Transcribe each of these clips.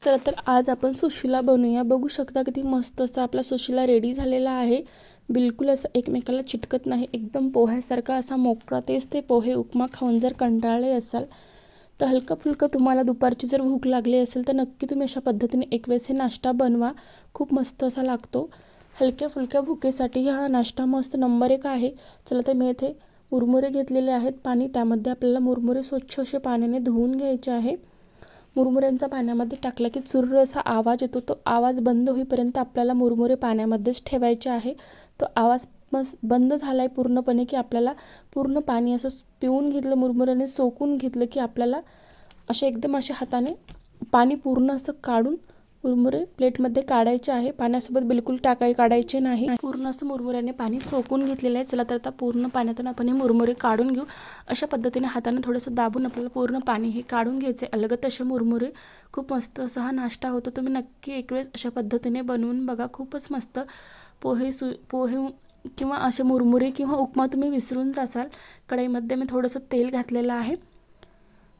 चला तर आज आपण सुशिला बनवूया। बघू शकता किती मस्त असा आपला सुशिला रेडी झालेला आहे। बिलकुल असं एकमेकाला चिटकत नाही, एकदम पोह्यासारखा असा मोकळा। तेच ते पोहे उपमा खाऊन जर कंटाळले असाल तर हलका फुलका तुम्हाला दुपारची जर भूक लागली असेल तर नक्की तुम्ही अशा पद्धतीने एक वेळेस नाश्ता बनवा, खूप मस्त असा लागतो। हलक्या फुलक्या भुकेसाठी हा नाश्ता मस्त नंबर 1 आहे। चला तर मी इथे मुरमुरे घेतलेले आहेत पाणी, त्यामध्ये आपल्याला मुरमुरे स्वच्छ असे पाण्याने धुवून घ्यायचे आहे। मुरमुऱ्यांचा पाण्यामध्ये टाकला की चुर्र असा आवाज येतो, तो आवाज बंद होईपर्यंत आपल्याला मुरमुरे पाण्यामध्येच ठेवायचे आहे। तो आवाज बंद झालाय पूर्णपणे की आपल्याला पूर्ण पाणी असं पिऊन घेतलं, मुरमुऱ्याने सोकून घेतलं की आपल्याला असे एकदम अशा हाताने पाणी पूर्ण असं काढून मुरमुरे प्लेटमध्ये काढायचे आहे। पाण्यासोबत बिलकुल काढायचे नाही। पूर्ण असं मुरमुऱ्याने पाणी सोकून घेतलेलं आहे। चला तर आता पूर्ण पाण्यातून आपण हे मुरमुरे काढून घेऊ। अशा पद्धतीने हाताने थोडंसं दाबून आपल्याला पूर्ण पाणी हे काढून घ्यायचे। अलगद असे मुरमुरे खूप मस्त असा हा नाश्ता होतो। तुम्ही नक्की एक वेळेस अशा पद्धतीने बनवून बघा, खूपच मस्त। पोहे किंवा असे मुरमुरे किंवा उपमा तुम्ही विसरून जासाल। कढईमध्ये मी थोडंसं तेल घातलेलं आहे।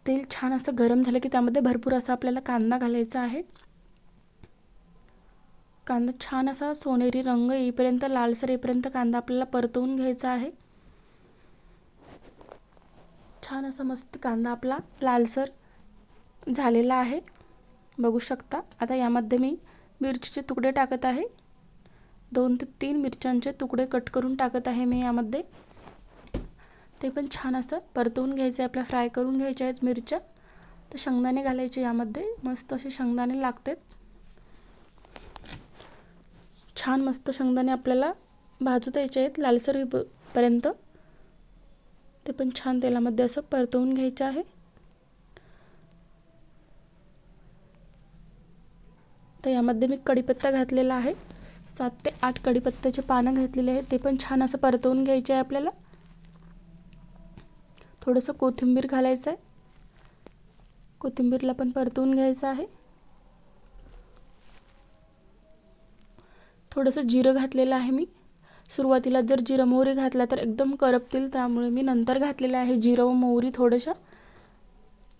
तेल छान असं गरम झालं की त्यामध्ये भरपूर असा आपल्याला कांदा घालायचा आहे। कांदा छान असा सोनेरी रंग येईपर्यंत, लालसर येईपर्यंत कांदा आपल्याला परतवून घ्यायचा आहे। छान असा मस्त कांदा आपला लालसर झालेला आहे, बघू शकता। आता यामध्ये मी मिरचीचे तुकडे टाकत आहे। 2 ते 3 मिरच्यांचे तुकडे कट करून टाकत आहे मी यामध्ये। ते पण छान असं परतवून घ्यायचे, आपल्या फ्राय करून घ्यायच्या आहेत मिरच्या। तर शेंगदाणे घालायचे यामध्ये, मस्त असे शेंगदाणे लागतात। छान मस्त शेंगदाणे आपल्याला भाजू द्यायचे आहेत लालसर होईपर्यंत। ते पण छान तेलामध्ये असं परतवून घ्यायचे आहे। तर यामध्ये मी कढीपत्ता घातलेला आहे, 7 ते 8 कढीपत्त्याचे पानं घातलेले आहेत। ते पण छान असं परतवून घ्यायचे आहे आपल्याला। थोडंसं कोथिंबीर घालायचं आहे, कोथिंबीरला पण परतवून घ्यायचं आहे। थोडंसं जिरं घातलेलं आहे मी। सुरुवातीला जर जिरं मोहरी घातला तर एकदम करपतील, त्यामुळे मी नंतर घातलेलं आहे जिरं व मोहरी थोडंसं।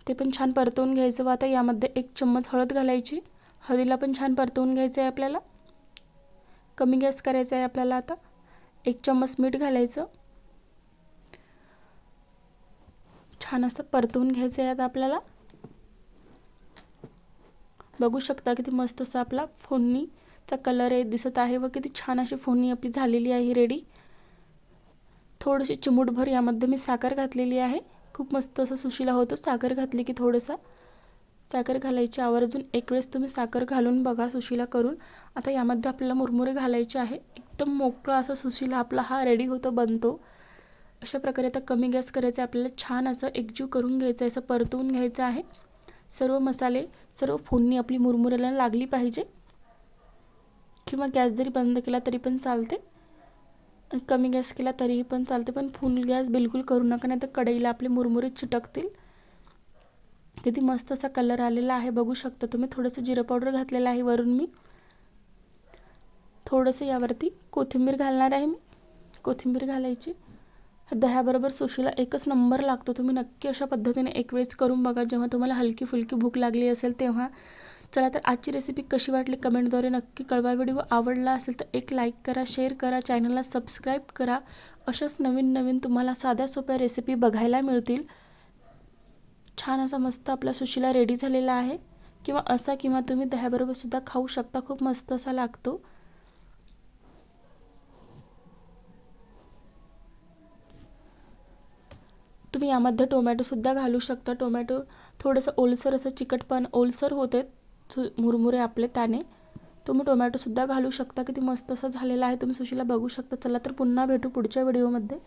ते पण छान परतवून घ्यायचं। व आता यामध्ये 1 चम्मच हळद घालायची। हळदीला पण छान परतवून घ्यायचं आहे आपल्याला। कमी गॅस करायचा आहे आपल्याला। आता 1 चम्मच मीठ घालायचं, छान असं परतवून घ्यायचं आहे आता आपल्याला। बघू शकता किती मस्त असा आपला फोडणीचा कलर आहे दिसत आहे व किती छान अशी फोडणी आपली झालेली आहे रेडी। थोडीशी चिमूटभर यामध्ये मी साखर घातलेली आहे। खूप मस्त असा सुशिला होतो साखर घातली की। थोडंसं साखर घालायची आवर्जून, एक वेळेस तुम्ही साखर घालून बघा सुशिला करून। आता यामध्ये आपल्याला मुरमुरे घालायचे आहे। एकदम मोकळा असा सुशिला आपला हा रेडी होतो, बनतो। अशा प्रकारे आता कमी गॅस करायचा, आपल्याला छान असं एकजीव करून घ्यायचं आहे, असं परतवून घ्यायचं आहे। सर्व मसाले, सर्व फोडणी आपली मुरमुऱ्याला लागली पाहिजे। किंवा गॅस जरी बंद केला तरी पण चालते, कमी गॅस केला तरीही पण चालते, पण फुल गॅस बिलकुल करू नका, नाही तर कढईला आपले मुरमुरे चिटकतील। किती मस्त असा कलर आलेला आहे, बघू शकता तुम्ही। थोडंसं जिरं पावडर घातलेलं आहे वरून मी। थोडंसं यावरती कोथिंबीर घालणार आहे मी, कोथिंबीर घालायची। दह्याबरोबर सुशिला एकच नंबर लागतो। तुम्ही नक्की अशा पद्धतीने एक वेळेस करून बघा, जेव्हा तुम्हाला हलकी फुलकी भूक लागली असेल तेव्हा। चला तर आजची रेसिपी कशी वाटली कमेंटद्वारे नक्की कळवा। व्हिडिओ आवडला असेल तर एक लाईक करा, शेअर करा, चॅनलला सबस्क्राईब करा। अशाच नवीन नवीन तुम्हाला साध्या सोप्या रेसिपी बघायला मिळतील। छान असा मस्त आपला सुशिला रेडी झालेला आहे, किंवा तुम्ही दह्याबरोबर सुद्धा खाऊ शकता, खूप मस्त असा लागतो। तुम्ही यामध्ये टोमॅटो सुद्धा घालू शकता। टोमॅटो थोडंसं ओलसर असं चिकटपण ओलसर होते मुरमुरे आपले, त्याने तुम्ही टोमॅटो सुद्धा घालू शकता। किती मस्त असं झालेला आहे, तुम्ही सुशिला बघू शकता। चला तर पुन्हा भेटू पुढच्या व्हिडिओमध्ये।